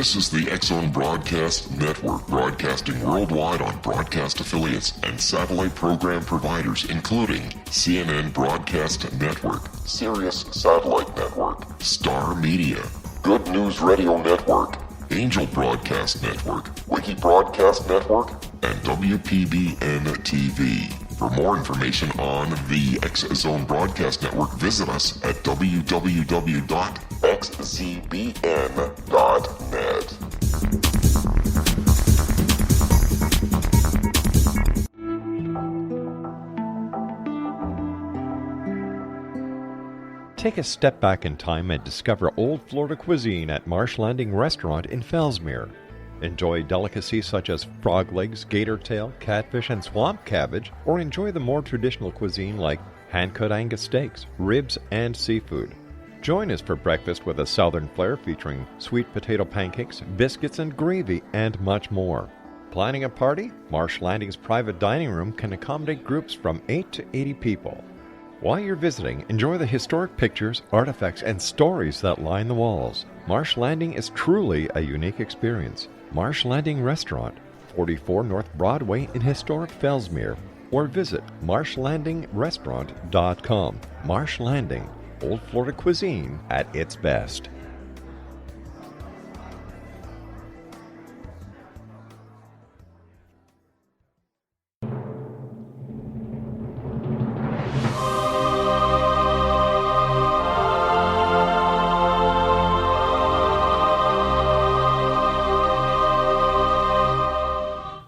This is the X-Zone Broadcast Network, broadcasting worldwide on broadcast affiliates and satellite program providers, including CNN Broadcast Network, Sirius Satellite Network, Star Media, Good News Radio Network, Angel Broadcast Network, Wiki Broadcast Network, and WPBN TV. For more information on the X-Zone Broadcast Network, visit us at www.xzbn.net. Take a step back in time and discover old Florida cuisine at Marsh Landing Restaurant in Fellsmere. Enjoy delicacies such as frog legs, gator tail, catfish, and swamp cabbage, or enjoy the more traditional cuisine like hand-cut Angus steaks, ribs, and seafood. Join us for breakfast with a southern flair featuring sweet potato pancakes, biscuits and gravy, and much more. Planning a party? Marsh Landing's private dining room can accommodate groups from 8 to 80 people. While you're visiting, enjoy the historic pictures, artifacts, and stories that line the walls. Marsh Landing is truly a unique experience. Marsh Landing Restaurant, 44 North Broadway in historic Fellsmere, or visit marshlandingrestaurant.com. Marsh Landing, Old Florida cuisine at its best.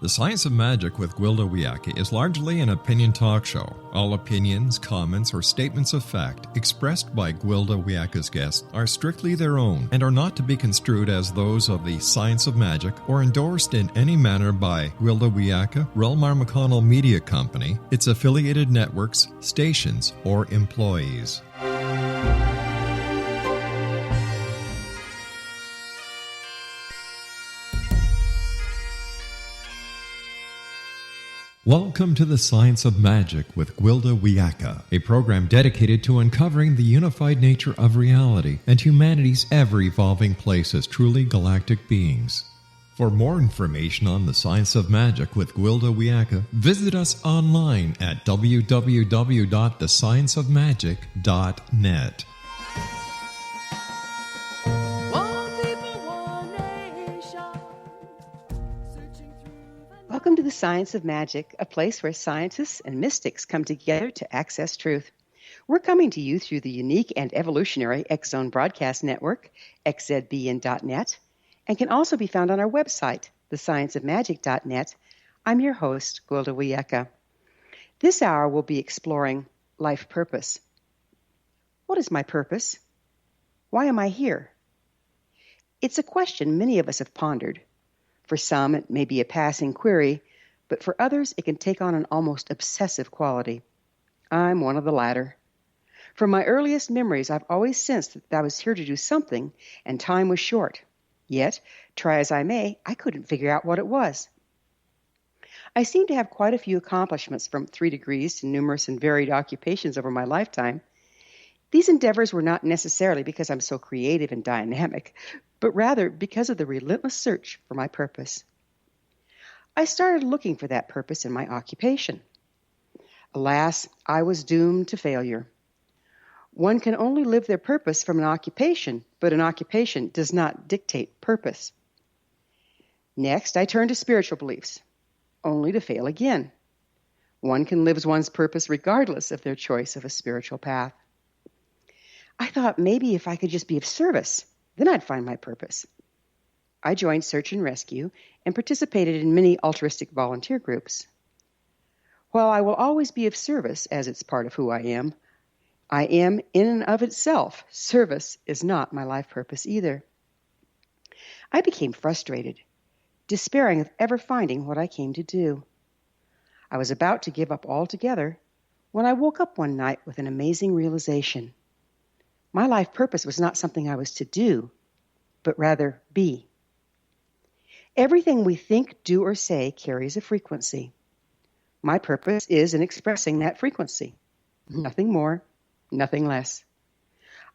The Science of Magic with Gwilda Wiyaka is largely an opinion talk show. All opinions, comments, or statements of fact expressed by Gwilda Wiyaka's guests are strictly their own and are not to be construed as those of the Science of Magic or endorsed in any manner by Gwilda Wiyaka, REL-MAR McConnell Media Company, its affiliated networks, stations, or employees. Welcome to the Science of Magic with Gwilda Wiyaka, a program dedicated to uncovering the unified nature of reality and humanity's ever-evolving place as truly galactic beings. For more information on the Science of Magic with Gwilda Wiyaka, visit us online at www.thescienceofmagic.net. Welcome to the Science of Magic, a place where scientists and mystics come together to access truth. We're coming to you through the unique and evolutionary X-Zone Broadcast Network, xzbn.net, and can also be found on our website, thescienceofmagic.net. I'm your host, Gwilda Wiyaka. This hour we'll be exploring life purpose. What is my purpose? Why am I here? It's a question many of us have pondered. For some, it may be a passing query, but for others, it can take on an almost obsessive quality. I'm one of the latter. From my earliest memories, I've always sensed that I was here to do something, and time was short. Yet, try as I may, I couldn't figure out what it was. I seem to have quite a few accomplishments, from 3 degrees to numerous and varied occupations over my lifetime. These endeavors were not necessarily because I'm so creative and dynamic, but rather because of the relentless search for my purpose. I started looking for that purpose in my occupation. Alas, I was doomed to failure. One can only live their purpose from an occupation, but an occupation does not dictate purpose. Next, I turned to spiritual beliefs, only to fail again. One can live one's purpose regardless of their choice of a spiritual path. I thought maybe if I could just be of service, then I'd find my purpose. I joined Search and Rescue and participated in many altruistic volunteer groups. While I will always be of service, as it's part of who I am in and of itself. Service is not my life purpose either. I became frustrated, despairing of ever finding what I came to do. I was about to give up altogether when I woke up one night with an amazing realization. My life purpose was not something I was to do, but rather be. Everything we think, do, or say carries a frequency. My purpose is in expressing that frequency. Nothing more, nothing less.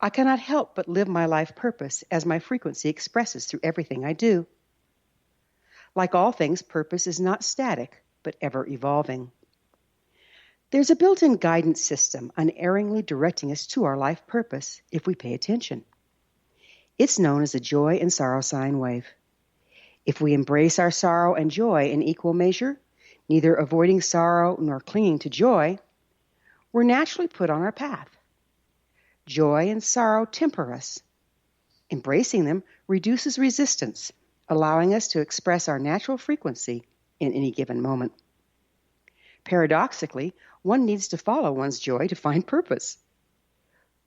I cannot help but live my life purpose as my frequency expresses through everything I do. Like all things, purpose is not static, but ever evolving. There's a built-in guidance system unerringly directing us to our life purpose if we pay attention. It's known as the joy and sorrow sine wave. If we embrace our sorrow and joy in equal measure, neither avoiding sorrow nor clinging to joy, we're naturally put on our path. Joy and sorrow temper us. Embracing them reduces resistance, allowing us to express our natural frequency in any given moment. Paradoxically, one needs to follow one's joy to find purpose.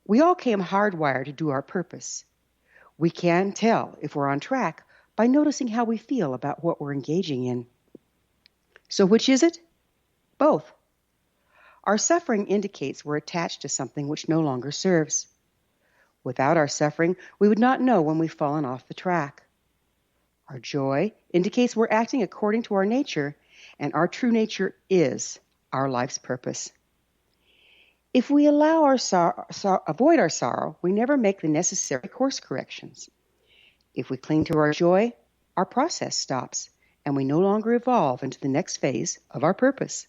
We all came hardwired to do our purpose. We can tell if we're on track by noticing how we feel about what we're engaging in. So which is it? Both. Our suffering indicates we're attached to something which no longer serves. Without our suffering, we would not know when we've fallen off the track. Our joy indicates we're acting according to our nature, and our true nature is our life's purpose. If we allow avoid our sorrow, we never make the necessary course corrections. If we cling to our joy, our process stops, and we no longer evolve into the next phase of our purpose.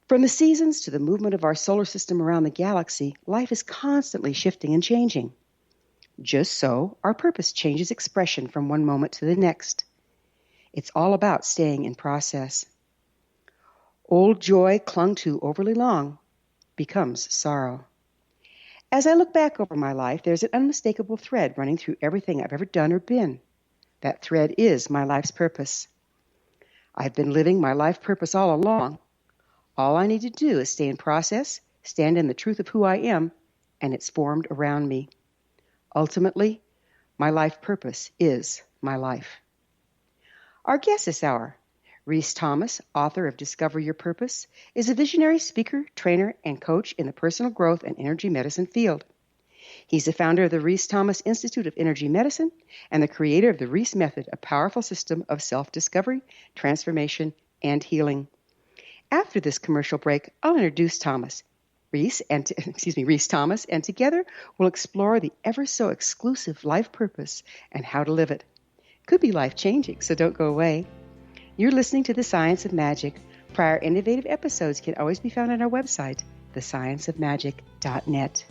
From the seasons to the movement of our solar system around the galaxy, life is constantly shifting and changing. Just so, our purpose changes expression from one moment to the next. It's all about staying in process. Old joy clung to overly long becomes sorrow. As I look back over my life, there's an unmistakable thread running through everything I've ever done or been. That thread is my life's purpose. I've been living my life purpose all along. All I need to do is stay in process, stand in the truth of who I am, and it's formed around me. Ultimately, my life purpose is my life. Our guest this hour, Rhys Thomas, author of Discover Your Purpose, is a visionary speaker, trainer, and coach in the personal growth and energy medicine field. He's the founder of the Rhys Thomas Institute of Energy Medicine and the creator of the Rhys Method, a powerful system of self-discovery, transformation, and healing. After this commercial break, I'll introduce Rhys Thomas, and together we'll explore the ever-so exclusive life purpose and how to live it. Could be life-changing, so don't go away. You're listening to The Science of Magic. Prior innovative episodes can always be found on our website, thescienceofmagic.net.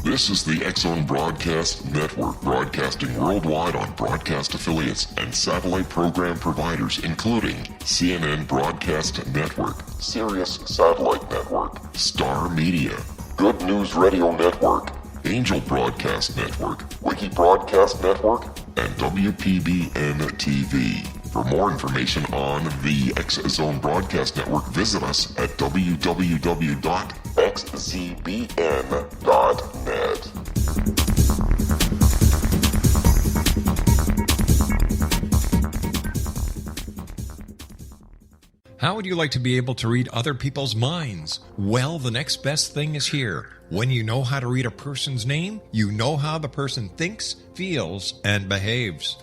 This is the X-Zone Broadcast Network, broadcasting worldwide on broadcast affiliates and satellite program providers, including CNN Broadcast Network, Sirius Satellite Network, Star Media, Good News Radio Network, Angel Broadcast Network, Wiki Broadcast Network, and WPBN TV. For more information on the X-Zone Broadcast Network, visit us at www.xzbn.net. How would you like to be able to read other people's minds? Well, the next best thing is here. When you know how to read a person's name, you know how the person thinks, feels, and behaves.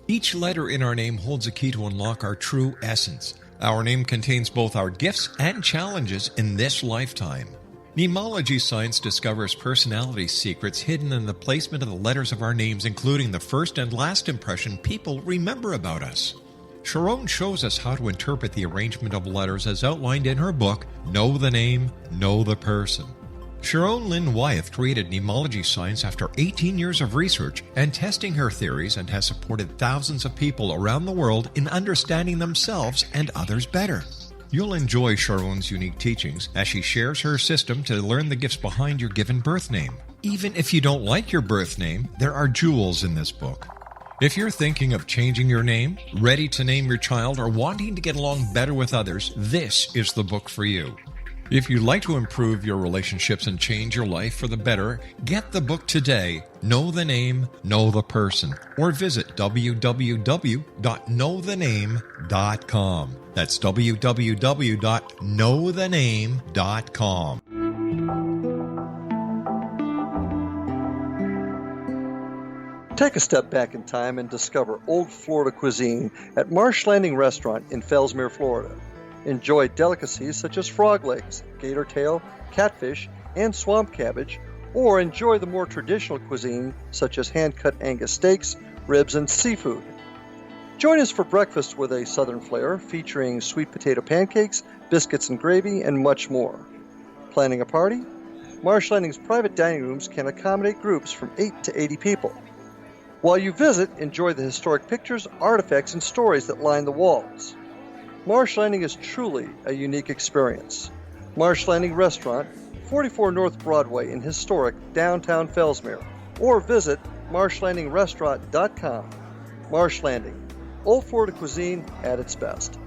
Each letter in our name holds a key to unlock our true essence. Our name contains both our gifts and challenges in this lifetime. Mnemology science discovers personality secrets hidden in the placement of the letters of our names, including the first and last impression people remember about us. Sharon shows us how to interpret the arrangement of letters as outlined in her book, Know the Name, Know the Person. Sharon Lynn Wyeth created mnemology science after 18 years of research and testing her theories, and has supported thousands of people around the world in understanding themselves and others better. You'll enjoy Sharon's unique teachings as she shares her system to learn the gifts behind your given birth name. Even if you don't like your birth name, there are jewels in this book. If you're thinking of changing your name, ready to name your child, or wanting to get along better with others, this is the book for you. If you'd like to improve your relationships and change your life for the better, get the book today, Know the Name, Know the Person, or visit www.knowthename.com. That's www.knowthename.com. Take a step back in time and discover old Florida cuisine at Marsh Landing Restaurant in Fellsmere, Florida. Enjoy delicacies such as frog legs, gator tail, catfish, and swamp cabbage, or enjoy the more traditional cuisine such as hand-cut Angus steaks, ribs, and seafood. Join us for breakfast with a southern flair featuring sweet potato pancakes, biscuits and gravy, and much more. Planning a party? Marsh Landing's private dining rooms can accommodate groups from 8 to 80 people. While you visit, enjoy the historic pictures, artifacts, and stories that line the walls. Marsh Landing is truly a unique experience. Marsh Landing Restaurant, 44 North Broadway in historic downtown Fellsmere, or visit marshlandingrestaurant.com. Marsh Landing, old Florida cuisine at its best.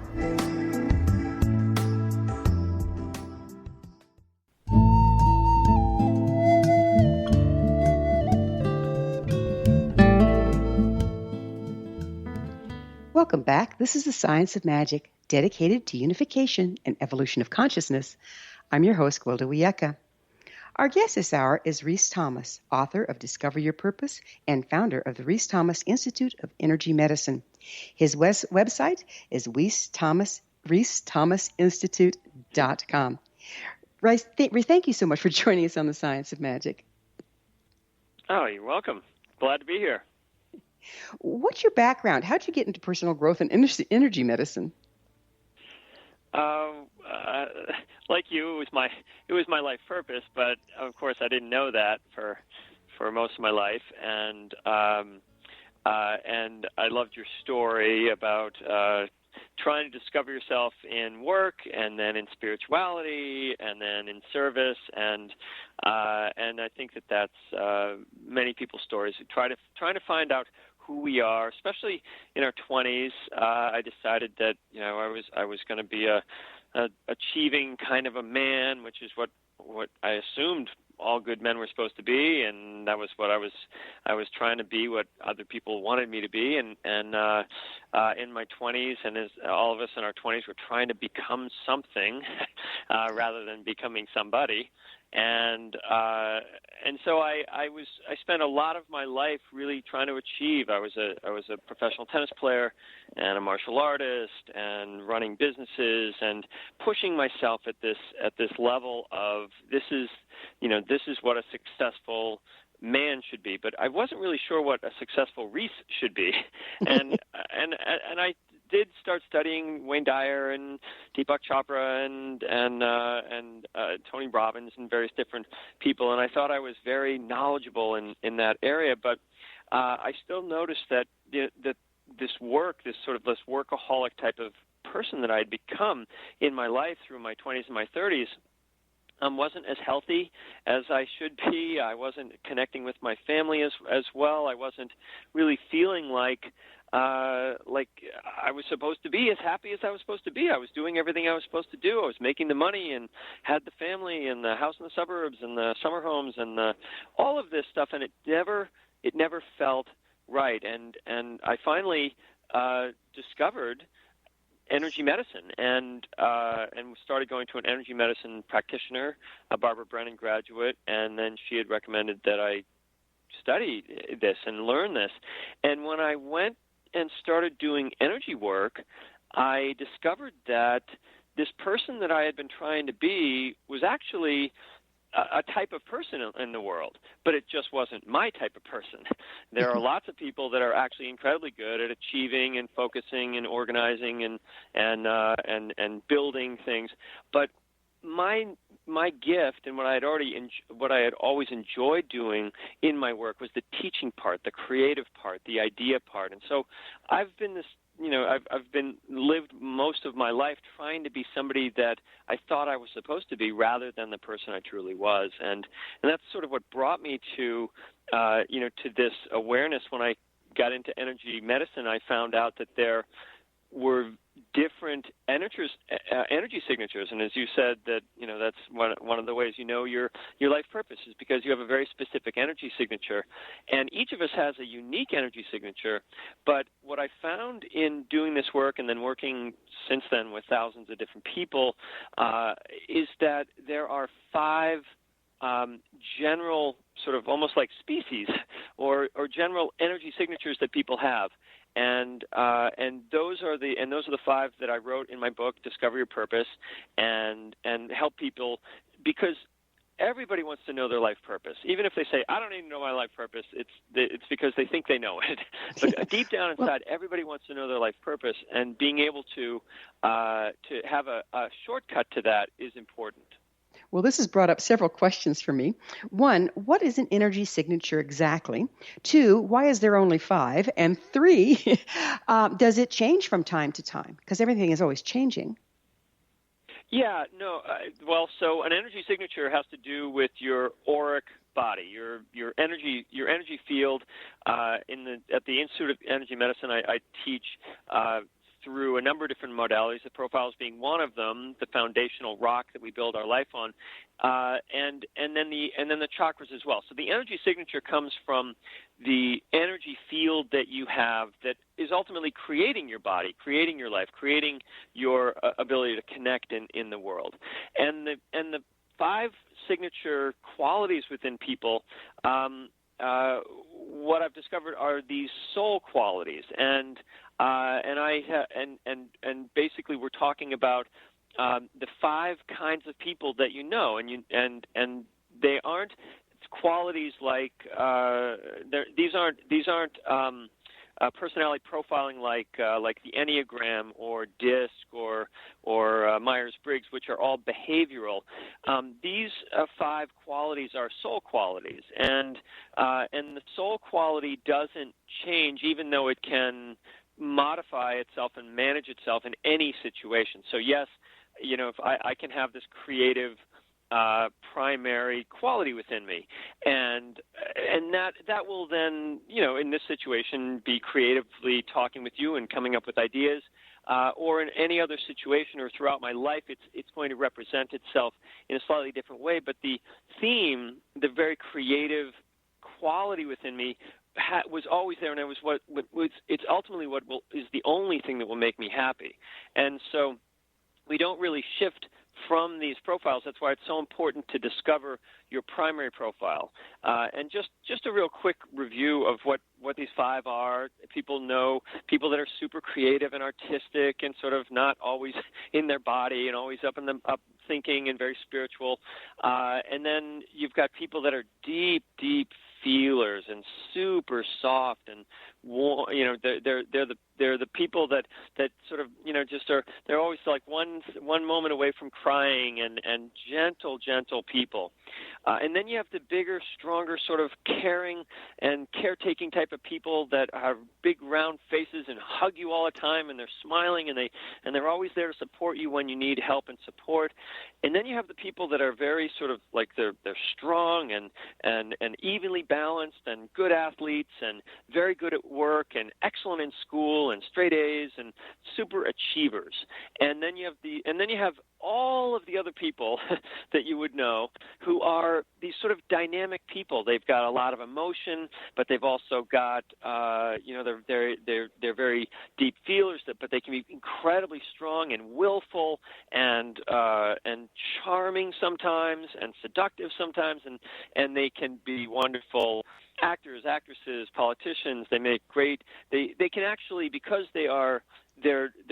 Welcome back. This is the Science of Magic, dedicated to unification and evolution of consciousness. I'm your host, Gwilda Wiyaka. Our guest this hour is Rhys Thomas, author of Discover Your Purpose and founder of the Rhys Thomas Institute of Energy Medicine. His website is rhysthomasinstitute.com. Rhys, thank you so much for joining us on the Science of Magic. Oh, you're welcome. Glad to be here. What's your background? How'd you get into personal growth and energy medicine? Like you, it was my life purpose, but of course I didn't know that for most of my life, and I loved your story about trying to discover yourself in work, and then in spirituality, and then in service, and I think that's many people's stories. Trying to find out who we are, especially in our 20s. I decided that I was going to be a achieving kind of a man, which is what I assumed all good men were supposed to be, and that was what I was trying to be, what other people wanted me to be, and in my 20s, and as all of us in our 20s were trying to become something rather than becoming somebody. And so I spent a lot of my life really trying to achieve. I was a professional tennis player and a martial artist and running businesses and pushing myself at this level of this is what a successful man should be. But I wasn't really sure what a successful Rhys should be, and I did start studying Wayne Dyer and Deepak Chopra and Tony Robbins and various different people, and I thought I was very knowledgeable in that area. But I still noticed that this workaholic type of person that I had become in my life through my 20s and my 30s wasn't as healthy as I should be. I wasn't connecting with my family as well. I wasn't really feeling like I was supposed to be as happy as I was supposed to be. I was doing everything I was supposed to do. I was making the money and had the family and the house in the suburbs and the summer homes and all of this stuff, and it never felt right. And I finally discovered energy medicine and started going to an energy medicine practitioner, a Barbara Brennan graduate, and then she had recommended that I study this and learn this. And when I went and started doing energy work, I discovered that this person that I had been trying to be was actually a type of person in the world, but it just wasn't my type of person. There are lots of people that are actually incredibly good at achieving and focusing and organizing and building things, but my gift and what I had always enjoyed doing in my work was the teaching part, the creative part, the idea part. And so I've been lived most of my life trying to be somebody that I thought I was supposed to be rather than the person I truly was. And that's sort of what brought me to this awareness. When I got into energy medicine, I found out that there were different energy signatures. And as you said, that that's one of the ways you know your life purpose is because you have a very specific energy signature, and each of us has a unique energy signature. But what I found in doing this work and then working since then with thousands of different people is that there are 5 general sort of almost like species or general energy signatures that people have. And those are the 5 that I wrote in my book, Discover Your Purpose, and help people, because everybody wants to know their life purpose. Even if they say, I don't even know my life purpose, it's because they think they know it. But deep down inside, everybody wants to know their life purpose, and being able to have a shortcut to that is important. Well, this has brought up several questions for me. 1, what is an energy signature exactly? 2, why is there only 5? And 3, does it change from time to time? Because everything is always changing. Yeah, no. So an energy signature has to do with your auric body, your energy field. At the Institute of Energy Medicine, I teach through a number of different modalities, the profiles being one of them, the foundational rock that we build our life on, and then the chakras as well. So the energy signature comes from the energy field that you have that is ultimately creating your body, creating your life, creating your ability to connect in the world. And the 5 signature qualities within people, what I've discovered are these soul qualities, and basically we're talking about the 5 kinds of people that you know, and they aren't qualities like these aren't personality profiling like the Enneagram or DISC or Myers-Briggs, which are all behavioral. These 5 qualities are soul qualities, and the soul quality doesn't change, even though it can modify itself and manage itself in any situation. So yes, if I can have this creative primary quality within me, and that will then, in this situation, be creatively talking with you and coming up with ideas, or in any other situation or throughout my life, it's going to represent itself in a slightly different way. But the theme, the very creative quality within me, was always there, and it was it's ultimately what is the only thing that will make me happy. And so we don't really shift from these profiles. That's why it's so important to discover your primary profile. And just a real quick review of what these 5 are. People know people that are super creative and artistic and sort of not always in their body and always up thinking and very spiritual. And then you've got people that are deep feelers and super soft and they're the people that sort of just are, they're always like one moment away from crying and gentle people. And then you have the bigger, stronger, sort of caring and caretaking type of people that have big round faces and hug you all the time, and they're smiling and they're always there to support you when you need help and support. And then you have the people that are very sort of like they're strong and evenly balanced and good athletes and very good at work and excellent in school and straight A's and super achievers. And then you have all of the other people that you would know who are these sort of dynamic people. They've got a lot of emotion, but they've also got they're very deep feelers, but they can be incredibly strong and willful and charming sometimes and seductive sometimes, and they can be wonderful actors, actresses, politicians. They make great. They can actually, because they're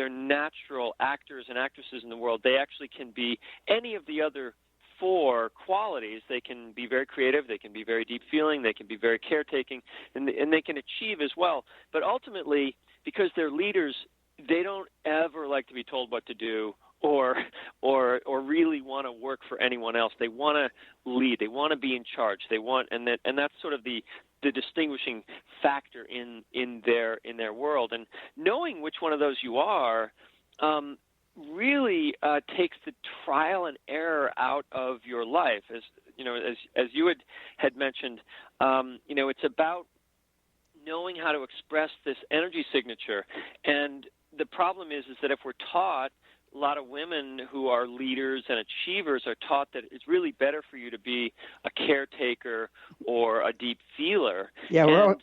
natural actors and actresses in the world, they actually can be any of the other 4 qualities. They can be very creative, they can be very deep feeling, they can be very caretaking, and they can achieve as well. But ultimately, because they're leaders, they don't ever like to be told what to do or really want to work for anyone else. They want to lead. They want to be in charge. And that's sort of the distinguishing factor in their world. And knowing which one of those you are really takes the trial and error out of your life. As you had mentioned, it's about knowing how to express this energy signature. And the problem is that if we're taught, a lot of women who are leaders and achievers are taught that it's really better for you to be a caretaker or a deep feeler. Yeah, we're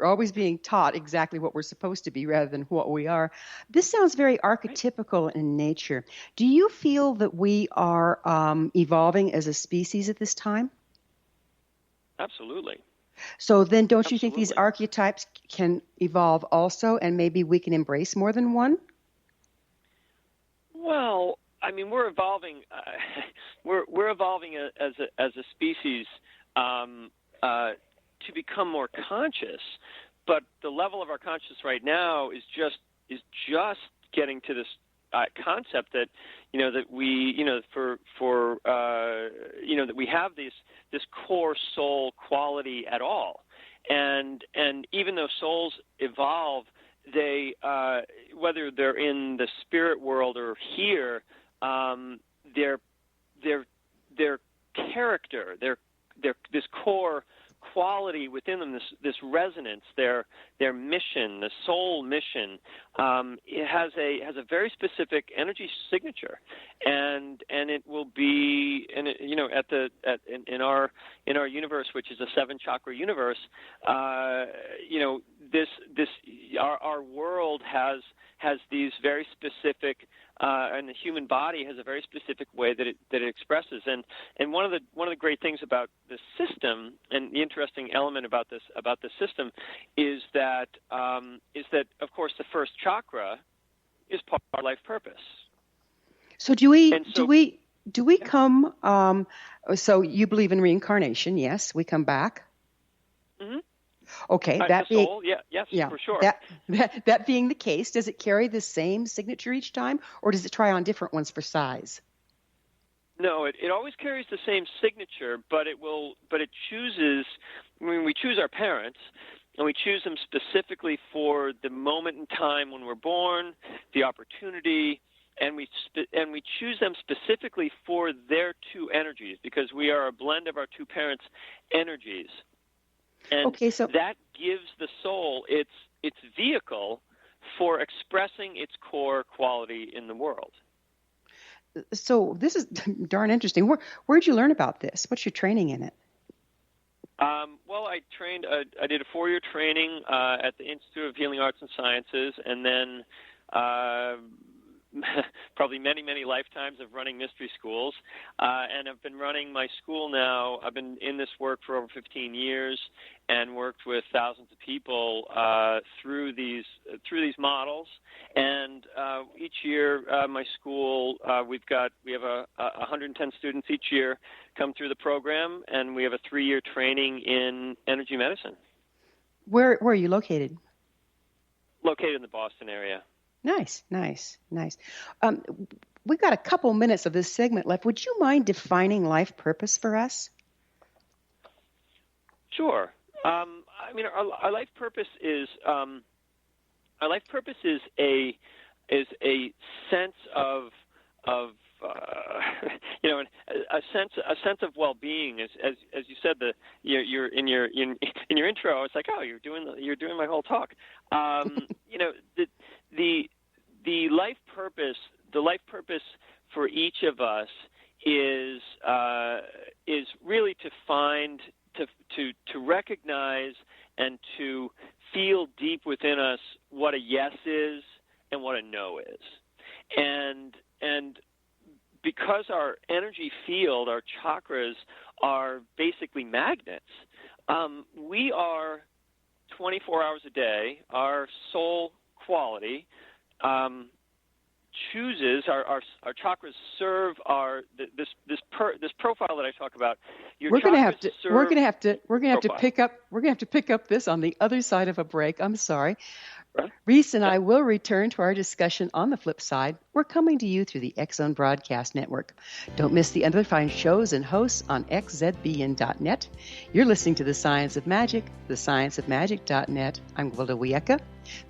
always being taught exactly what we're supposed to be rather than what we are. This sounds very archetypical in nature. Do you feel that we are evolving as a species at this time? Absolutely. So then don't you think these archetypes can evolve also, and maybe we can embrace more than one? Well, I mean, we're evolving. We're evolving as a species to become more conscious. But the level of our consciousness right now is just getting to this concept that that we that we have this core soul quality at all, and even though souls evolve, they whether they're in the spirit world or here, their character, their this core quality within them, this resonance, their mission, the soul mission, it has a very specific energy signature, and it will be in our universe, which is a 7-chakra universe, our world has these very specific, and the human body has a very specific way that it expresses. And one of the great things about the system, and the interesting element about this system, is that of course the first chakra is part of our life purpose. So do we come? So you believe in reincarnation? Yes, we come back. Mm-hmm. Okay, yes, for sure. That being the case, does it carry the same signature each time, or does it try on different ones for size? No, it always carries the same signature, but it chooses. I mean, we choose our parents, and we choose them specifically for the moment in time when we're born, the opportunity, and we choose them specifically for their two energies, because we are a blend of our two parents' energies. And so that gives the soul its vehicle for expressing its core quality in the world. So this is darn interesting. Where'd you learn about this? What's your training in it? Well, I did a 4-year training at the Institute of Healing Arts and Sciences, and then probably many, many lifetimes of running mystery schools, and I've been running my school now. I've been in this work for over 15 years and worked with thousands of people through these models. And each year, my school we have 110 students each year come through the program, and we have a 3-year training in energy medicine. Where are you located? Located in the Boston area. Nice. We've got a couple minutes of this segment left. Would you mind defining life purpose for us? Sure. I mean, our life purpose is a sense of a sense of well-being. As you said, you're in your intro. It's like, oh, you're doing my whole talk. The life purpose for each of us is really to find, to recognize and to feel deep within us what a yes is and what a no is. And because our energy field, our chakras, are basically magnets, we are 24 hours a day. Our soul quality chooses our chakras serve this profile that I talk about. We're going to have to pick up this on the other side of a break. I'm sorry. Right. Rhys and I will return to our discussion on the flip side. We're coming to you through the X-Zone Broadcast Network. Don't miss the other fine shows and hosts on xzbn.net. You're listening to The Science of Magic, thescienceofmagic.net. I'm Gwilda Wiyaka.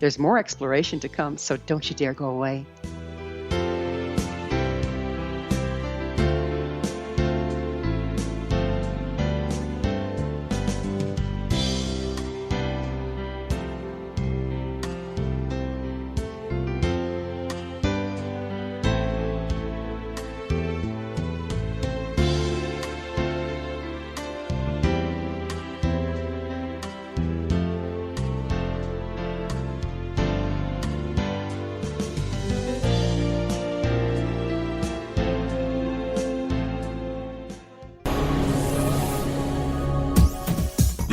There's more exploration to come, so don't you dare go away.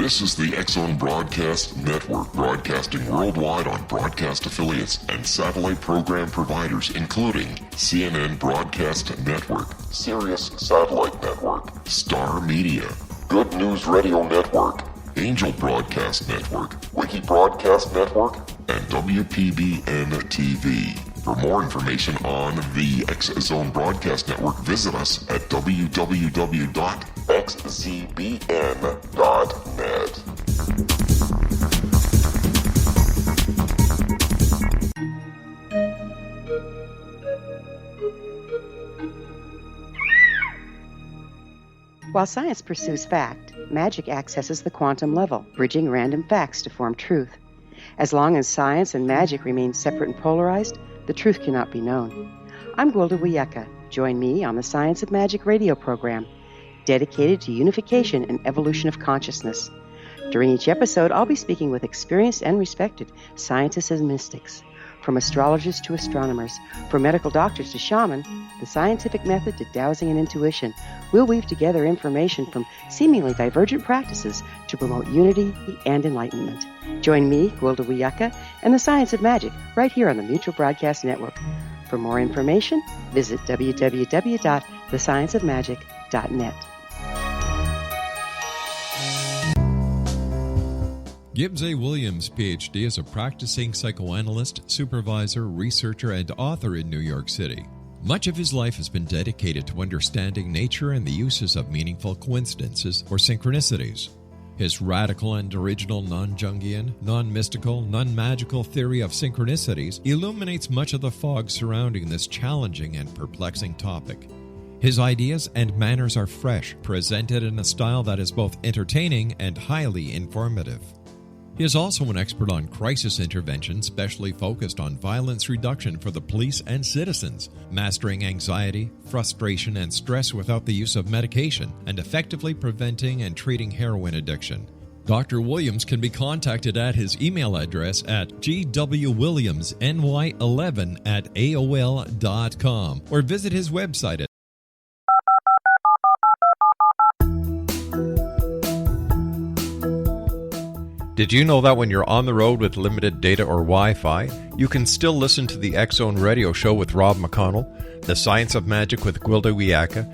This is the X-Zone Broadcast Network, broadcasting worldwide on broadcast affiliates and satellite program providers, including CNN Broadcast Network, Sirius Satellite Network, Star Media, Good News Radio Network, Angel Broadcast Network, Wiki Broadcast Network, and WPBN TV. For more information on the X-Zone Broadcast Network, visit us at www.xzbn.net. While science pursues fact, magic accesses the quantum level, bridging random facts to form truth. As long as science and magic remain separate and polarized, the truth cannot be known. I'm Gwilda Wiyaka. Join me on the Science of Magic radio program, dedicated to unification and evolution of consciousness. During each episode, I'll be speaking with experienced and respected scientists and mystics. From astrologers to astronomers, from medical doctors to shaman, the scientific method to dowsing and intuition, we'll weave together information from seemingly divergent practices to promote unity and enlightenment. Join me, Gwilda Wiyaka, and the Science of Magic right here on the Mutual Broadcast Network. For more information, visit www.thescienceofmagic.net. Gibbs A. Williams, Ph.D., is a practicing psychoanalyst, supervisor, researcher, and author in New York City. Much of his life has been dedicated to understanding nature and the uses of meaningful coincidences or synchronicities. His radical and original non-Jungian, non-mystical, non-magical theory of synchronicities illuminates much of the fog surrounding this challenging and perplexing topic. His ideas and manners are fresh, presented in a style that is both entertaining and highly informative. He is also an expert on crisis intervention, specially focused on violence reduction for the police and citizens, mastering anxiety, frustration, and stress without the use of medication, and effectively preventing and treating heroin addiction. Dr. Williams can be contacted at his email address at gwwilliamsny11@aol.com or visit his website at Did you know that when you're on the road with limited data or Wi-Fi, you can still listen to the X-Zone Radio Show with Rob McConnell, The Science of Magic with Gwilda Wiyaka,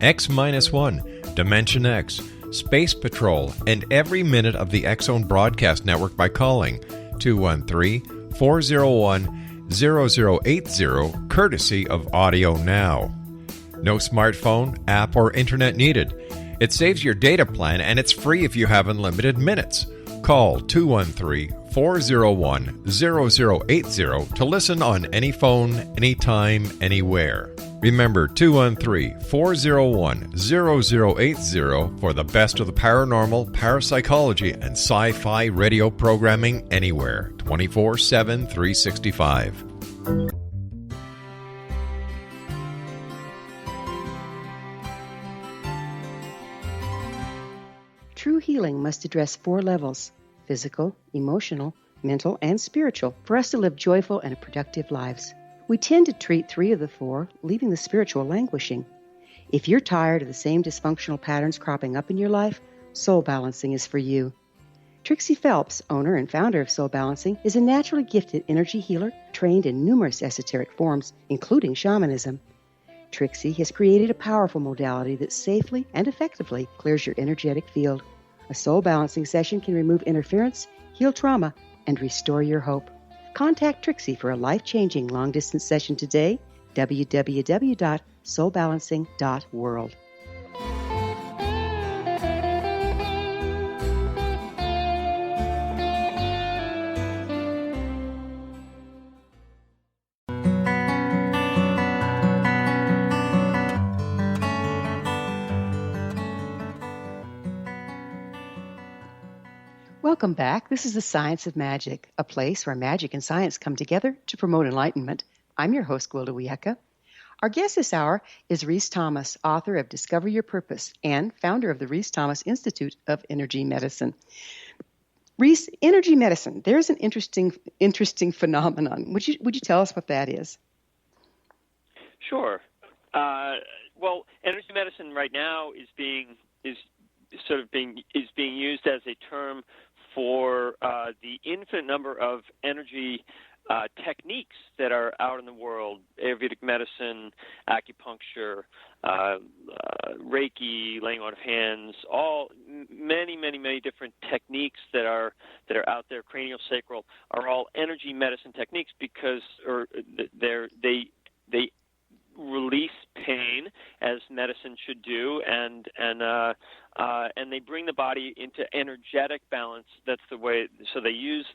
X-1, Dimension X, Space Patrol, and every minute of the X-Zone Broadcast Network by calling 213-401-0080, courtesy of Audio Now. No smartphone, app, or internet needed. It saves your data plan, and it's free if you have unlimited minutes. Call 213-401-0080 to listen on any phone, anytime, anywhere. Remember 213-401-0080 for the best of the paranormal, parapsychology, and sci-fi radio programming anywhere, 24/7, 365. True healing must address 4 levels: physical, emotional, mental, and spiritual, for us to live joyful and productive lives. We tend to treat 3 of the 4, leaving the spiritual languishing. If you're tired of the same dysfunctional patterns cropping up in your life, Soul Balancing is for you. Trixie Phelps, owner and founder of Soul Balancing, is a naturally gifted energy healer trained in numerous esoteric forms, including shamanism. Trixie has created a powerful modality that safely and effectively clears your energetic field. A soul balancing session can remove interference, heal trauma, and restore your hope. Contact Trixie for a life-changing long-distance session today, www.soulbalancing.world. Welcome back. This is the Science of Magic, a place where magic and science come together to promote enlightenment. I'm your host, Gwilda Wiyaka. Our guest this hour is Rhys Thomas, author of Discover Your Purpose and founder of the Rhys Thomas Institute of Energy Medicine. Rhys, energy medicine, there's an interesting phenomenon. Would you tell us what that is? Sure. Well, energy medicine right now is being used as a term for the infinite number of energy techniques that are out in the world: Ayurvedic medicine, acupuncture, Reiki, laying on of hands, many different techniques that are out there. Craniosacral are all energy medicine techniques because they release pain as medicine should do, and they bring the body into energetic balance. That's the way. So they use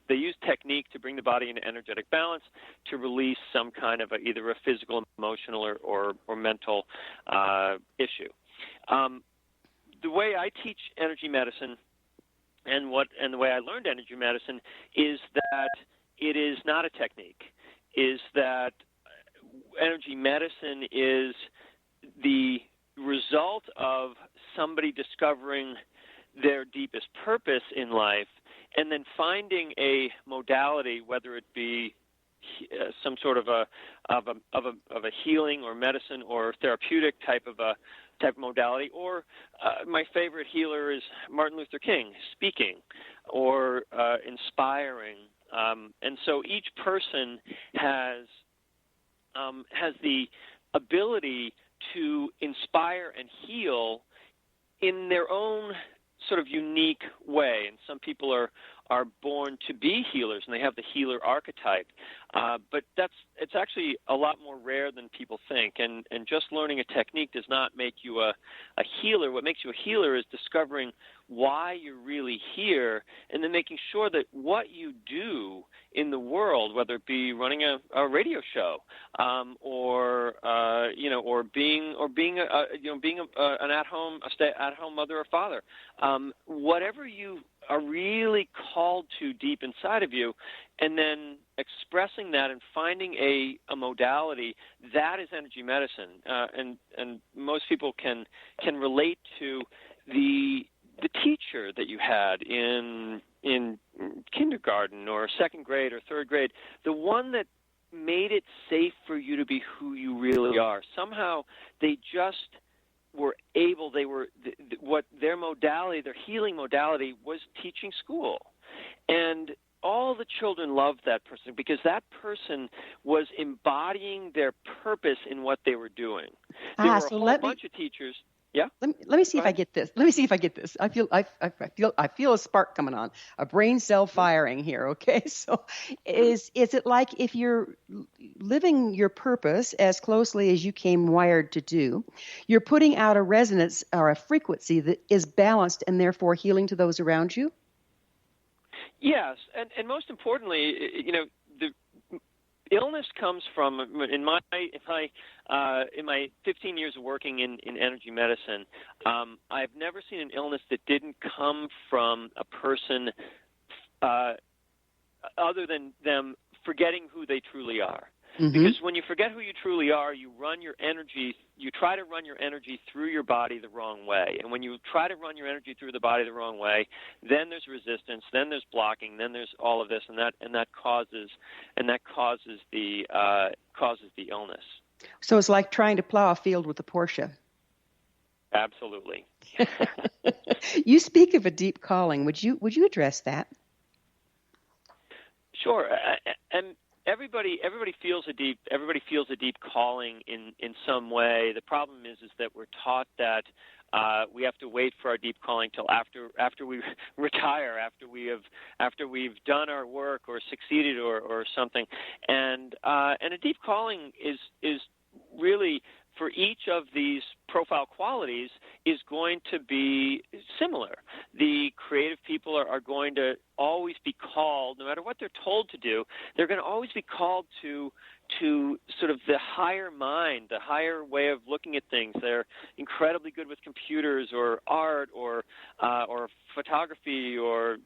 technique to bring the body into energetic balance to release some kind of either a physical, emotional, or mental issue. The way I teach energy medicine, and the way I learned energy medicine, is that it is not a technique. Is that energy medicine is the result of somebody discovering their deepest purpose in life and then finding a modality, whether it be some sort of a healing or medicine or therapeutic type of modality, or my favorite healer is Martin Luther King, speaking or inspiring. And so each person has the ability to inspire and heal in their own sort of unique way. And some people are born to be healers, and they have the healer archetype. But it's actually a lot more rare than people think. And just learning a technique does not make you a healer. What makes you a healer is discovering why you're really here, and then making sure that what you do in the world, whether it be running a radio show, or being an at-home mother or father, whatever you are really called to deep inside of you, and then expressing that and finding a modality, that is energy medicine. And most people can relate to the teacher that you had in kindergarten or second grade or third grade, the one that made it safe for you to be who you really are. Somehow they just were able, what their modality, their healing modality was teaching school. And all the children loved that person because that person was embodying their purpose in what they were doing. There were a whole bunch of teachers. Yeah. Let me see if I get this. Let me see if I get this. I feel a spark coming on, a brain cell firing here. Okay, so is it like if you're living your purpose as closely as you came wired to do, you're putting out a resonance or a frequency that is balanced and therefore healing to those around you? Yes, and most importantly, the illness comes from, in my 15 years of working in energy medicine, I've never seen an illness that didn't come from a person other than them forgetting who they truly are. Mm-hmm. Because when you forget who you truly are, you try to run your energy through your body the wrong way. And when you try to run your energy through the body the wrong way, then there's resistance, then there's blocking, then there's all of this, and that causes the illness. So it's like trying to plow a field with a Porsche. Absolutely. You speak of a deep calling. Would you address that? Sure. And Everybody feels a deep calling in some way. The problem is that we're taught that we have to wait for our deep calling till after we retire, after we've done our work or succeeded or something. And a deep calling is really, for each of these profile qualities, is going to be similar. The creative people are going to always be called, no matter what they're told to do, they're going to always be called to sort of the higher mind, the higher way of looking at things. They're incredibly good with computers or art or photography or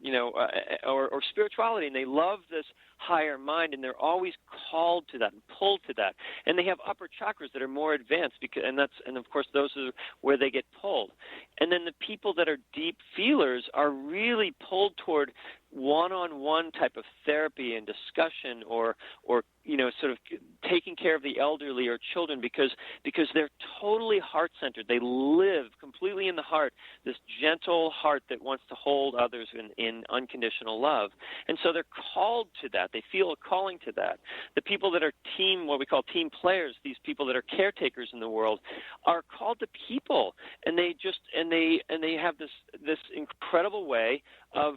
spirituality, and they love this higher mind, and they're always called to that and pulled to that. And they have upper chakras that are more advanced, and of course those are where they get pulled. And then the people that are deep feelers are really pulled toward one-on-one type of therapy and discussion, or sort of taking care of the elderly or children, because they're totally heart-centered. They live completely in the heart, this gentle heart that wants to hold others in unconditional love. And so they're called to that. They feel a calling to that. The people that are what we call team players, these people that are caretakers in the world, are called to people, and they have this incredible way of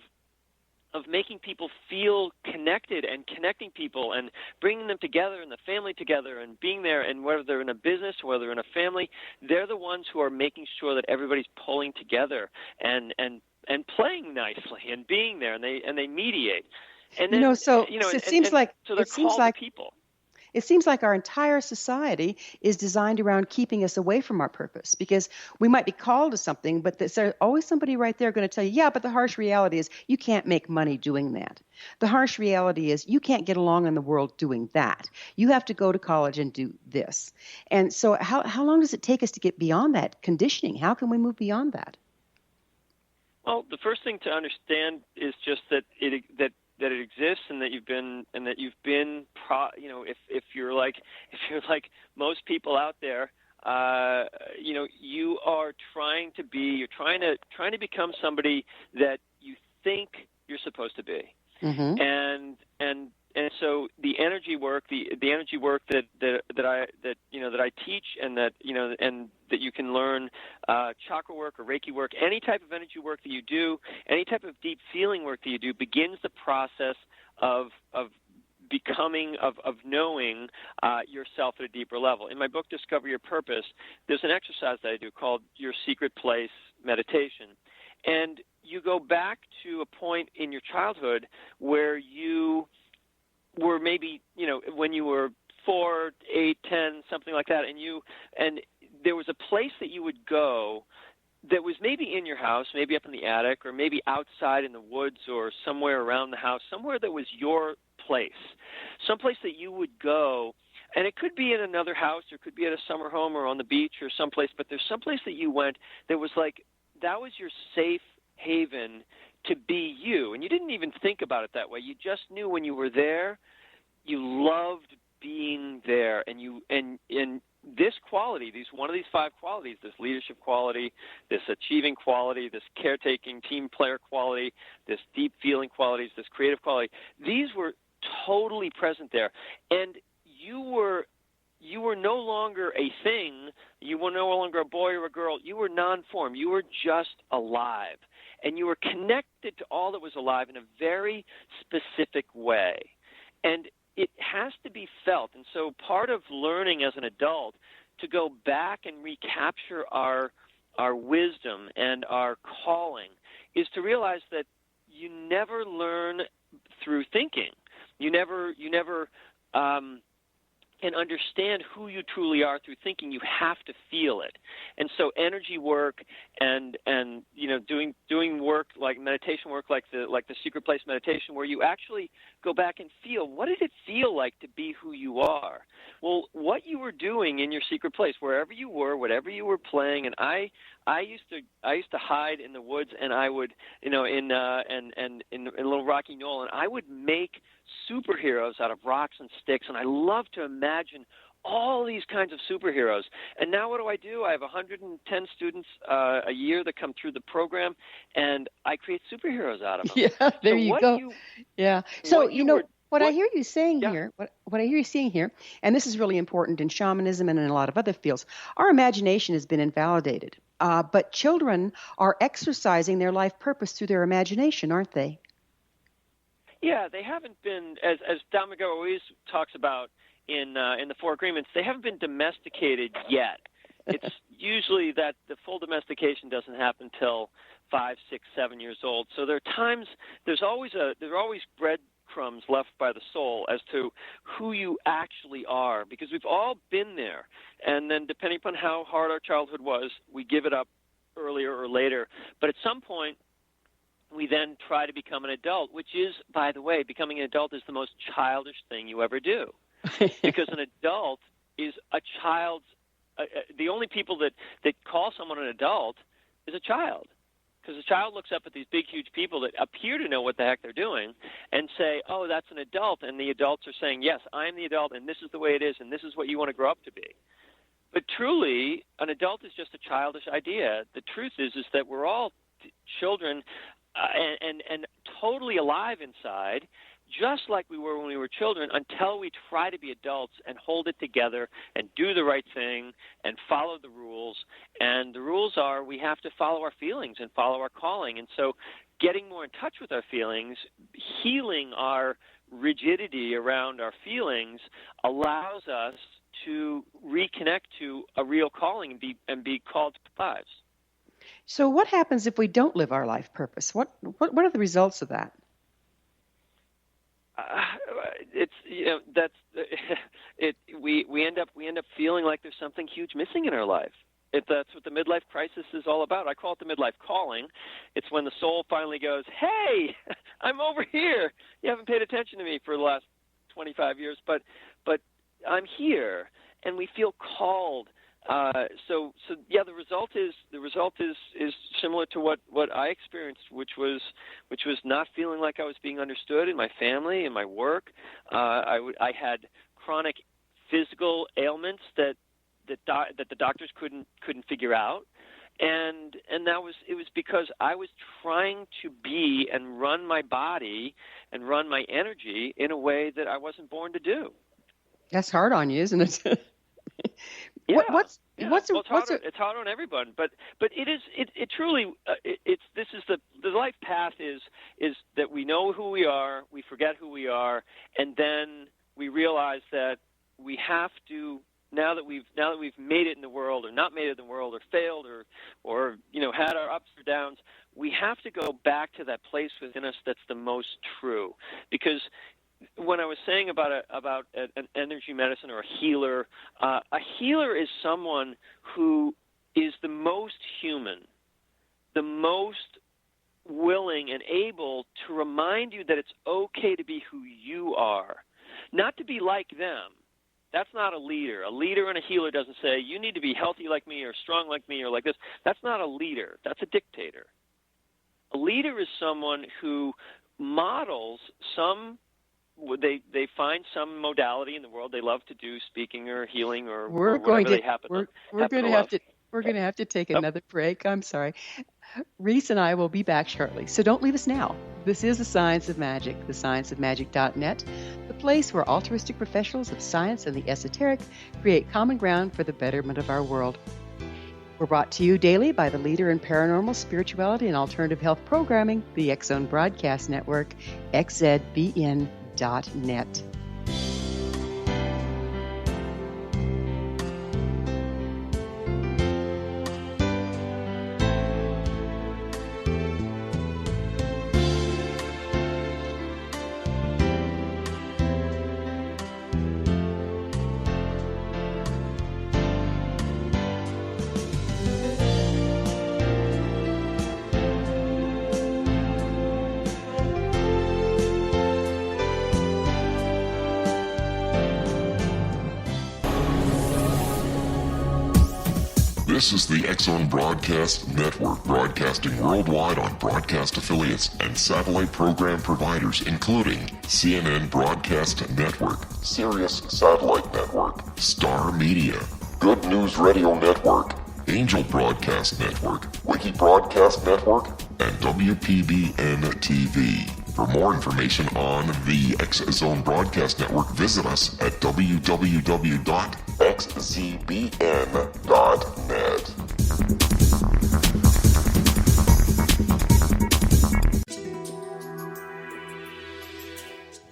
making people feel connected and connecting people and bringing them together and the family together and being there. And whether they're in a business or whether they're in a family, they're the ones who are making sure that everybody's pulling together and playing nicely and being there, and they mediate. And then, it seems like people. It seems like our entire society is designed around keeping us away from our purpose, because we might be called to something, but there's always somebody right there going to tell you, yeah, but the harsh reality is you can't make money doing that. The harsh reality is you can't get along in the world doing that. You have to go to college and do this. And so how long does it take us to get beyond that conditioning? How can we move beyond that? Well, the first thing to understand is just that it exists, and that you've been, if you're like most people out there, you are trying to become somebody that you think you're supposed to be. Mm-hmm. And so the energy work that I teach, and that you can learn, chakra work or Reiki work, any type of energy work that you do, any type of deep feeling work that you do, begins the process of becoming, of knowing yourself at a deeper level. In my book, Discover Your Purpose, there's an exercise that I do called Your Secret Place Meditation. And you go back to a point in your childhood where you were maybe, when you were 4, 8, 10, something like that, and there was a place that you would go that was maybe in your house, maybe up in the attic, or maybe outside in the woods or somewhere around the house, somewhere that was your place, someplace that you would go. And it could be in another house, or it could be at a summer home or on the beach or someplace, but there's someplace that you went that was like, that was your safe haven to be you. And you didn't even think about it that way. You just knew when you were there, you loved being there. And this quality, one of these 5 qualities, this leadership quality, this achieving quality, this caretaking team player quality, this deep feeling qualities, this creative quality, these were totally present there. And you were no longer a thing. You were no longer a boy or a girl. You were non-form. You were just alive. And you were connected to all that was alive in a very specific way. And it has to be felt. And so part of learning as an adult to go back and recapture our wisdom and our calling is to realize that you never learn through thinking. You never can understand who you truly are through thinking. You have to feel it. And so energy work and doing work like meditation work, like the Secret Place meditation, where you actually go back and feel, what did it feel like to be who you are? Well, what you were doing in your secret place, wherever you were, whatever you were playing, and I used to hide in the woods, and I would, in Little Rocky Knoll, and I would make superheroes out of rocks and sticks, and I love to imagine all these kinds of superheroes. And now what do? I have 110 students a year that come through the program, and I create superheroes out of them. Yeah, there you go. So, what I hear you saying here, what I hear you saying here, and this is really important in shamanism and in a lot of other fields, our imagination has been invalidated. But children are exercising their life purpose through their imagination, aren't they? Yeah, they haven't been, as Don McGraw always talks about in the 4 Agreements, they haven't been domesticated yet. It's usually that the full domestication doesn't happen until 5, 6, 7 years old. So there are times, there are always breadcrumbs left by the soul as to who you actually are, because we've all been there. And then depending upon how hard our childhood was, we give it up earlier or later. But at some point, we then try to become an adult, which is, by the way, becoming an adult is the most childish thing you ever do. Because an adult is a child's the only people that call someone an adult is a child, Because a child looks up at these big, huge people that appear to know what the heck they're doing and say, oh, that's an adult. And the adults are saying, yes, I'm the adult, and this is the way it is, and this is what you want to grow up to be. But truly, an adult is just a childish idea. The truth is that we're all children and totally alive inside, just like we were when we were children, until we try to be adults and hold it together and do the right thing and follow the rules. And the rules are we have to follow our feelings and follow our calling. And so getting more in touch with our feelings, healing our rigidity around our feelings, allows us to reconnect to a real calling and be called to lives. So what happens if we don't live our life purpose? What are the results of that? We end up feeling like there's something huge missing in our life. That's what the midlife crisis is all about. I call it the midlife calling. It's when the soul finally goes, hey, I'm over here. You haven't paid attention to me for the last 25 years, but I'm here, and we feel called. So the result is similar to what I experienced, which was not feeling like I was being understood in my family, in my work. I had chronic physical ailments that the doctors couldn't figure out, and it was because I was trying to be and run my body and run my energy in a way that I wasn't born to do. That's hard on you, isn't it? Yeah, it's hard on everyone, but it truly the life path is that we know who we are, we forget who we are, and then we realize that we have to, now that we've made it in the world or not made it in the world or failed or had our ups or downs, we have to go back to that place within us that's the most true. Because when I was saying about an energy medicine or a healer is someone who is the most human, the most willing and able to remind you that it's okay to be who you are, not to be like them. That's not a leader. A leader and a healer doesn't say, you need to be healthy like me or strong like me or like this. That's not a leader. That's a dictator. A leader is someone who models they find some modality in the world they love to do, speaking or healing or whatever they happen to love. We're going to have to take another break. I'm sorry. Rhys and I will be back shortly, so don't leave us now. This is The Science of Magic, thescienceofmagic.net, the place where altruistic professionals of science and the esoteric create common ground for the betterment of our world. We're brought to you daily by the leader in paranormal, spirituality, and alternative health programming, the X-Zone Broadcast Network, xzbn.net. This is the X-Zone Broadcast Network, broadcasting worldwide on broadcast affiliates and satellite program providers, including CNN Broadcast Network, Sirius Satellite Network, Star Media, Good News Radio Network, Angel Broadcast Network, Wiki Broadcast Network, and WPBN TV. For more information on the X-Zone Broadcast Network, visit us at www.xzbn.net.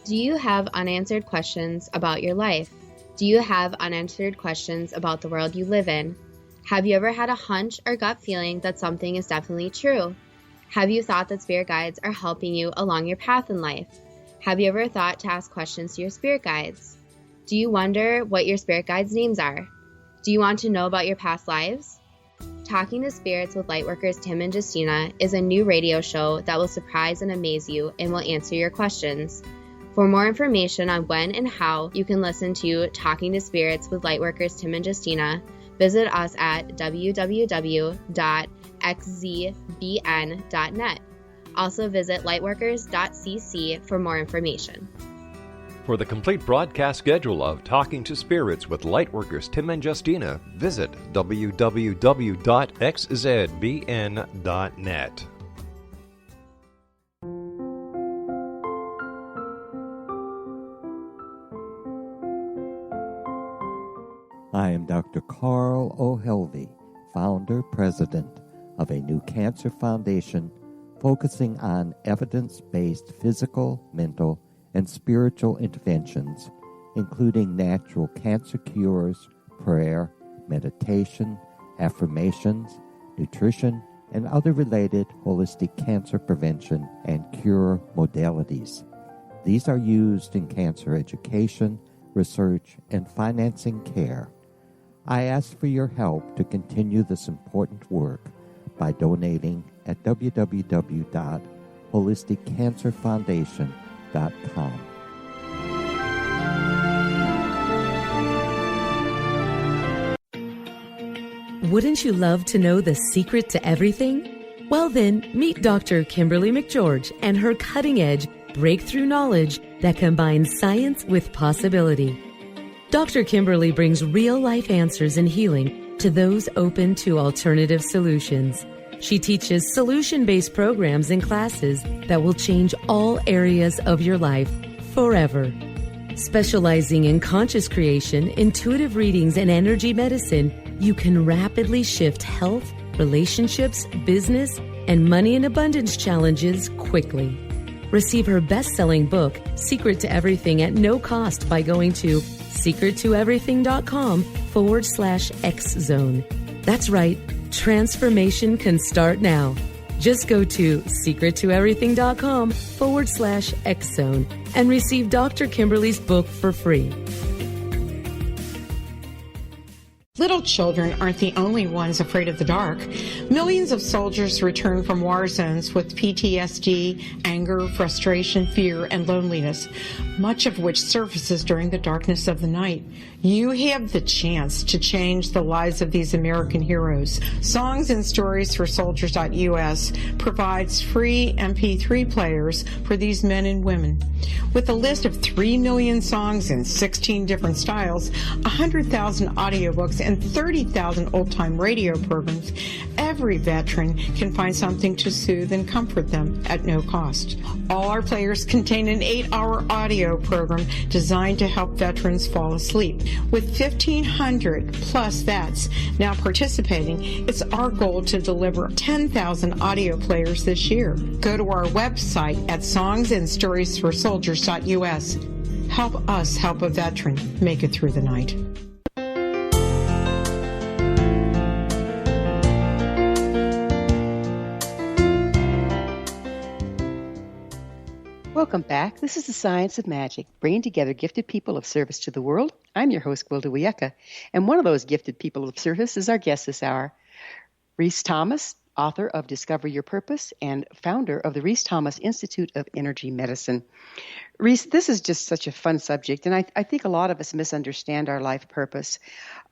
Do you have unanswered questions about your life? Do you have unanswered questions about the world you live in? Have you ever had a hunch or gut feeling that something is definitely true? Have you thought that spirit guides are helping you along your path in life? Have you ever thought to ask questions to your spirit guides? Do you wonder what your spirit guides' names are? Do you want to know about your past lives? Talking to Spirits with Lightworkers Tim and Justina is a new radio show that will surprise and amaze you and will answer your questions. For more information on when and how you can listen to Talking to Spirits with Lightworkers Tim and Justina, Visit us at www.xzbn.net. Also visit lightworkers.cc for more information. For the complete broadcast schedule of Talking to Spirits with Lightworkers Tim and Justina, visit www.xzbn.net. I am Dr. Carl O'Helvey, founder, president of a new cancer foundation focusing on evidence-based physical, mental, and spiritual interventions, including natural cancer cures, prayer, meditation, affirmations, nutrition, and other related holistic cancer prevention and cure modalities. These are used in cancer education, research, and financing care. I ask for your help to continue this important work by donating at www.holisticcancerfoundation.com. Wouldn't you love to know the secret to everything? Well then, meet Dr. Kimberly McGeorge and her cutting-edge breakthrough knowledge that combines science with possibility. Dr. Kimberly brings real-life answers and healing to those open to alternative solutions. She teaches solution-based programs and classes that will change all areas of your life forever. Specializing in conscious creation, intuitive readings, and energy medicine, you can rapidly shift health, relationships, business, and money and abundance challenges quickly. Receive her best-selling book, Secret to Everything, at no cost by going to secrettoeverything.com/X-Zone. That's right, transformation can start now. Just go to secrettoeverything.com/X-Zone and receive Dr. Kimberly's book for free. Little children aren't the only ones afraid of the dark. Millions of soldiers return from war zones with PTSD, anger, frustration, fear, and loneliness, much of which surfaces during the darkness of the night. You have the chance to change the lives of these American heroes. Songs and Stories for Soldiers.us provides free MP3 players for these men and women. With a list of 3 million songs in 16 different styles, 100,000 audiobooks, and 30,000 old-time radio programs, every veteran can find something to soothe and comfort them at no cost. All our players contain an 8-hour audio program designed to help veterans fall asleep. With 1,500 plus vets now participating, it's our goal to deliver 10,000 audio players this year. Go to our website at songsandstoriesforsoldiers.us. Help us help a veteran make it through the night. Welcome back. This is The Science of Magic, bringing together gifted people of service to the world. I'm your host, Gwilda Wiyaka, and one of those gifted people of service is our guest this hour, Rhys Thomas, author of Discover Your Purpose and founder of the Rhys Thomas Institute of Energy Medicine. Rhys, this is just such a fun subject, and I think a lot of us misunderstand our life purpose.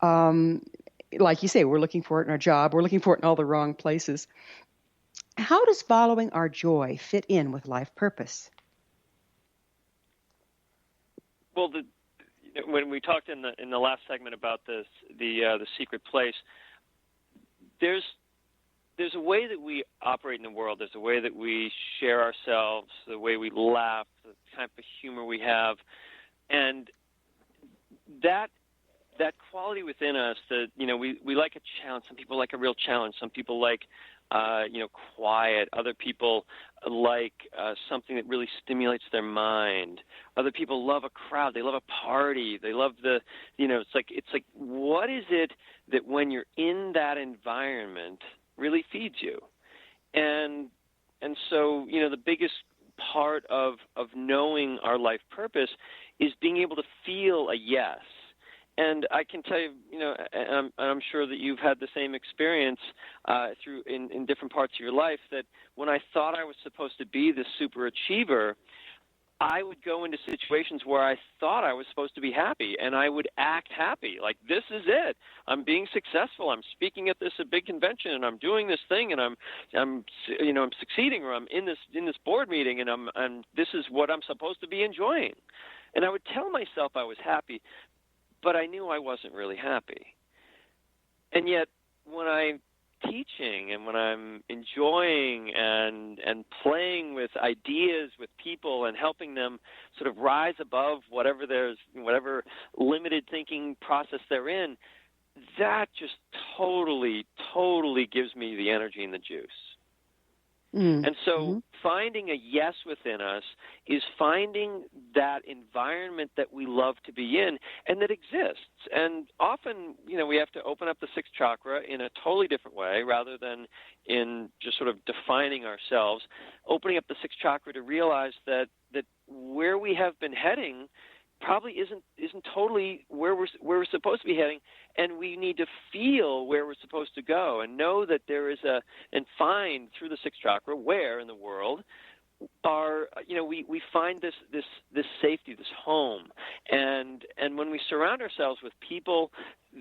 Like you say, we're looking for it in our job. We're looking for it in all the wrong places. How does following our joy fit in with life purpose? Well, when we talked in the last segment about the secret place, there's a way that we operate in the world. There's a way that we share ourselves, the way we laugh, the type of humor we have, and that quality within us. That we like a challenge. Some people like a real challenge. Some people like quiet. Other people like something that really stimulates their mind. Other people love a crowd. They love a party. They love it's like what is it that when you're in that environment really feeds you? And so, the biggest part of knowing our life purpose is being able to feel a yes. And I can tell you, and I'm sure that you've had the same experience through in different parts of your life, that when I thought I was supposed to be this super achiever, I would go into situations where I thought I was supposed to be happy, and I would act happy, like this is it. I'm being successful. I'm speaking at a big convention, and I'm doing this thing, and I'm succeeding, or I'm in this board meeting, and this is what I'm supposed to be enjoying. And I would tell myself I was happy, but I knew I wasn't really happy. And yet, when I'm teaching and when I'm enjoying and playing with ideas with people and helping them sort of rise above whatever limited thinking process they're in, that just totally gives me the energy and the juice. And so finding a yes within us is finding that environment that we love to be in and that exists. And often, we have to open up the sixth chakra in a totally different way rather than in just sort of defining ourselves, opening up the sixth chakra to realize that where we have been heading probably isn't totally where we're supposed to be heading, and we need to feel where we're supposed to go and know that there is and find through the sixth chakra where in the world we find this safety, this home, and when we surround ourselves with people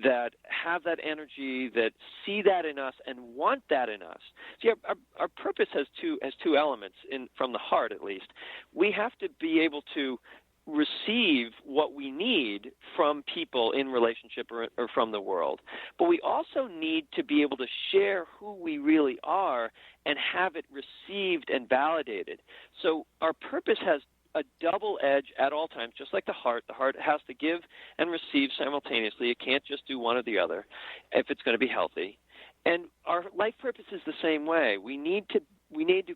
that have that energy, that see that in us and want that in us. See, our purpose has two elements from the heart, at least. We have to be able to receive what we need from people in relationship or from the world. But we also need to be able to share who we really are and have it received and validated. So our purpose has a double edge at all times, just like the heart. The heart has to give and receive simultaneously. It can't just do one or the other if it's going to be healthy. And our life purpose is the same way. We need to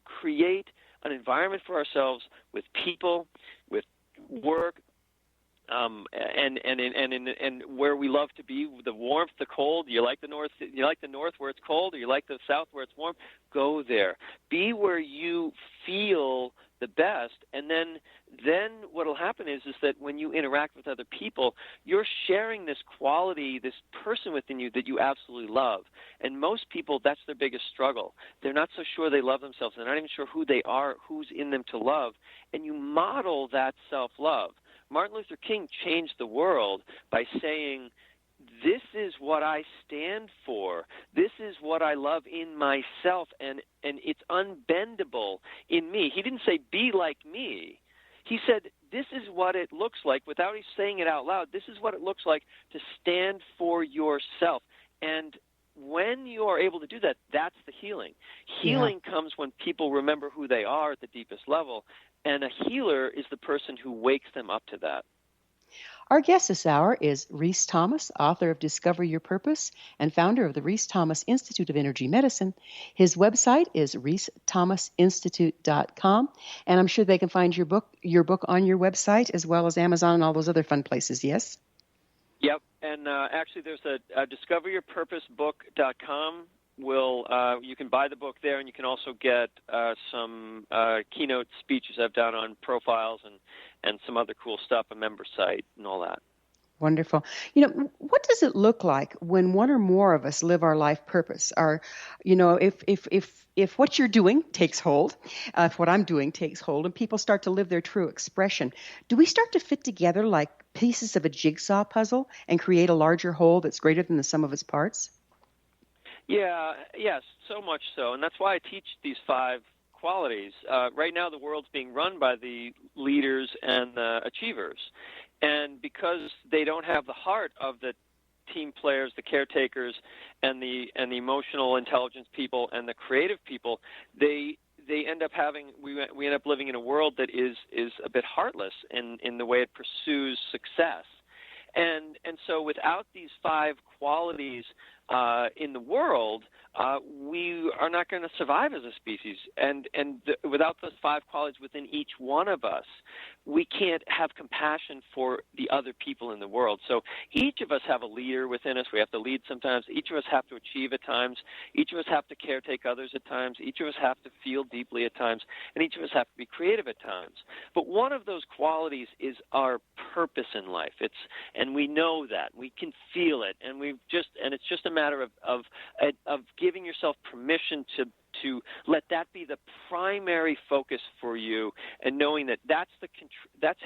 create an environment for ourselves with people, with work, and where we love to be, the warmth, the cold. You like the north where it's cold, or you like the south where it's warm? Go there. Be where you feel the best, and then what will happen is that when you interact with other people, you're sharing this quality, this person within you that you absolutely love. And most people, that's their biggest struggle. They're not so sure they love themselves. They're not even sure who they are, who's in them to love. And you model that self-love. Martin Luther King changed the world by saying, this is what I stand for. This is what I love in myself, and it's unbendable in me. He didn't say, be like me. He said, this is what it looks like, without saying it out loud, this is what it looks like to stand for yourself. And when you are able to do that, that's the healing. Healing comes when people remember who they are at the deepest level, and a healer is the person who wakes them up to that. Our guest this hour is Rhys Thomas, author of Discover Your Purpose and founder of the Rhys Thomas Institute of Energy Medicine. His website is rhysthomasinstitute.com, and I'm sure they can find your book on your website as well as Amazon and all those other fun places, yes? Yep, and actually there's a discoveryourpurposebook.com. You can buy the book there, and you can also get some keynote speeches I've done on profiles and some other cool stuff, a member site and all that. Wonderful. What does it look like when one or more of us live our life purpose? If what you're doing takes hold, if what I'm doing takes hold, and people start to live their true expression, do we start to fit together like pieces of a jigsaw puzzle and create a larger whole that's greater than the sum of its parts? Yes, so much so. And that's why I teach these 5 qualities. Right now the world's being run by the leaders and the achievers. And because they don't have the heart of the team players, the caretakers, and the emotional intelligence people and the creative people, they end up we end up living in a world that is a bit heartless in the way it pursues success. And so without these 5 qualities in the world, we are not going to survive as a species. And without those 5 qualities within each one of us, we can't have compassion for the other people in the world. So each of us have a leader within us. We have to lead sometimes. Each of us have to achieve at times. Each of us have to caretake others at times. Each of us have to feel deeply at times. And each of us have to be creative at times. But one of those qualities is our purpose in life. And we know that. We can feel it. And it's just a matter of giving yourself permission to let that be the primary focus for you, and knowing that that's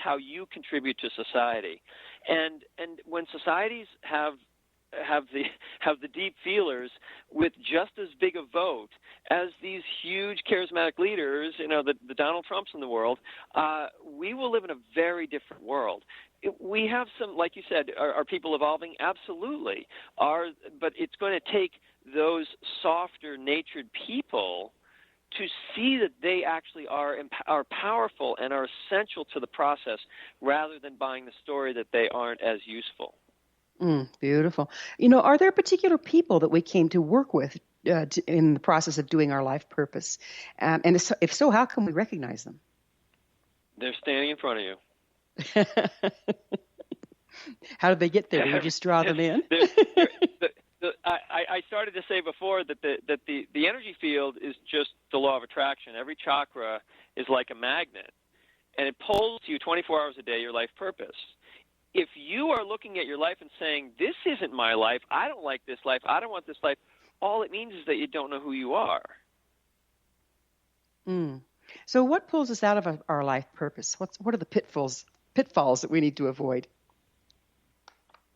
how you contribute to society. And when societies have the deep feelers with just as big a vote as these huge charismatic leaders, the Donald Trumps in the world, we will live in a very different world. We have some, like you said, are people evolving? Absolutely. But it's going to take those softer natured people to see that they actually are powerful and are essential to the process, rather than buying the story that they aren't as useful. Beautiful. Are there particular people that we came to work with in the process of doing our life purpose? And if so, how can we recognize them? They're standing in front of you. How did they get there? Did you just draw them in? I started to say before that the energy field is just the law of attraction. Every chakra is like a magnet, and it pulls you 24 hours a day, your life purpose. If you are looking at your life and saying, this isn't my life, I don't like this life, I don't want this life, all it means is that you don't know who you are. So what pulls us out of our life purpose? What are the pitfalls that we need to avoid?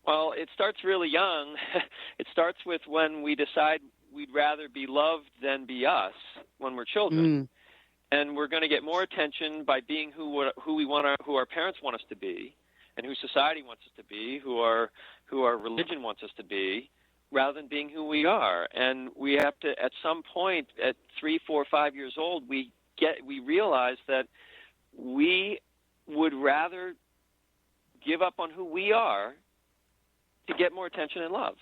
Well, it starts really young. It starts with when we decide we'd rather be loved than be us when we're children. And we're going to get more attention by being who our parents want us to be, and who society wants us to be, who our religion wants us to be, rather than being who we are. And we have to, at some point, at 3, 4, 5 years old, we realize that we would rather give up on who we are to get more attention and love.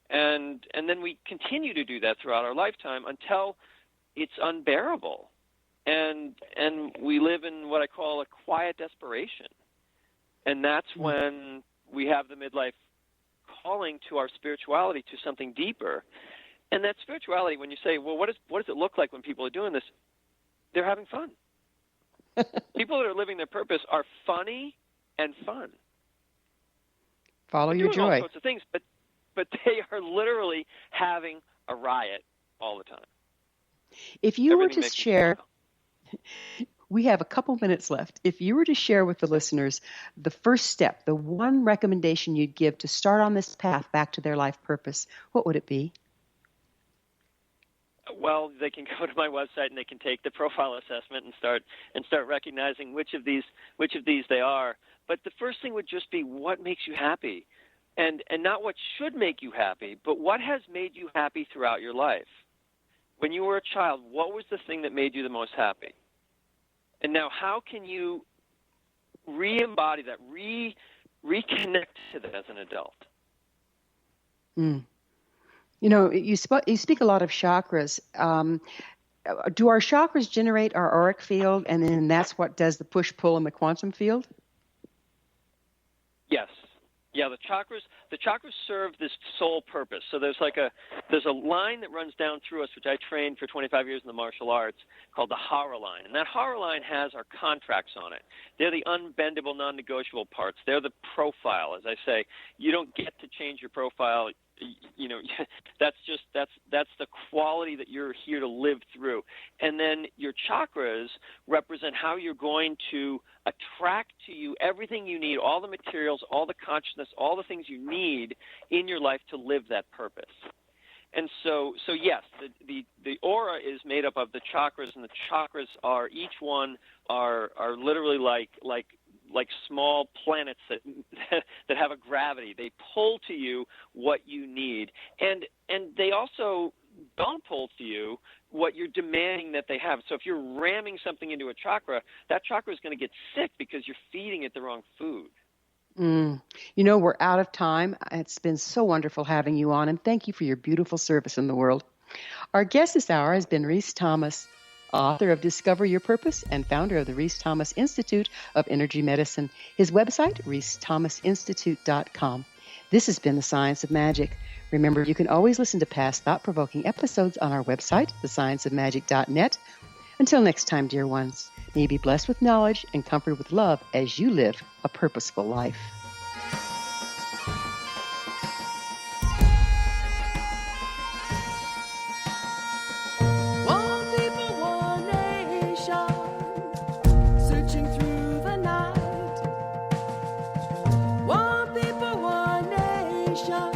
And then we continue to do that throughout our lifetime until it's unbearable. And we live in what I call a quiet desperation. And that's when we have the midlife calling to our spirituality, to something deeper. And that spirituality, when you say, well, what does it look like when people are doing this? They're having fun. People that are living their purpose are funny and fun. Follow your joy. All sorts of things, but they are literally having a riot all the time. If you were to share, we have a couple minutes left. If you were to share with the listeners the first step, the one recommendation you'd give to start on this path back to their life purpose, what would it be? Well, they can go to my website and they can take the profile assessment and start recognizing which of these they are. But the first thing would just be what makes you happy, and not what should make you happy, but what has made you happy throughout your life. When you were a child, what was the thing that made you the most happy? And now, how can you re-embody that, reconnect to that as an adult? You speak a lot of chakras. Do our chakras generate our auric field, and then that's what does the push-pull in the quantum field? Yes. Yeah, the chakras serve this sole purpose. So there's a line that runs down through us, which I trained for 25 years in the martial arts, called the Hara line. And that Hara line has our contracts on it. They're the unbendable, non-negotiable parts. They're the profile. As I say, you don't get to change your profile. That's the quality that you're here to live through. And then your chakras represent how you're going to attract to you everything you need, all the materials, all the consciousness, all the things you need in your life to live that purpose. And so yes, the aura is made up of the chakras, and the chakras are, each one are literally like small planets that have a gravity. They pull to you what you need, and they also don't pull to you what you're demanding that they have. So if you're ramming something into a chakra, that chakra is going to get sick because you're feeding it the wrong food. We're out of time. It's been so wonderful having you on, and thank you for your beautiful service in the world. Our guest this hour has been Rhys Thomas, author of Discover Your Purpose and founder of the Rhys Thomas Institute of Energy Medicine. His website, rhysthomasinstitute.com. This has been The Science of Magic. Remember, you can always listen to past thought-provoking episodes on our website, thescienceofmagic.net. Until next time, dear ones, may you be blessed with knowledge and comforted with love as you live a purposeful life. station.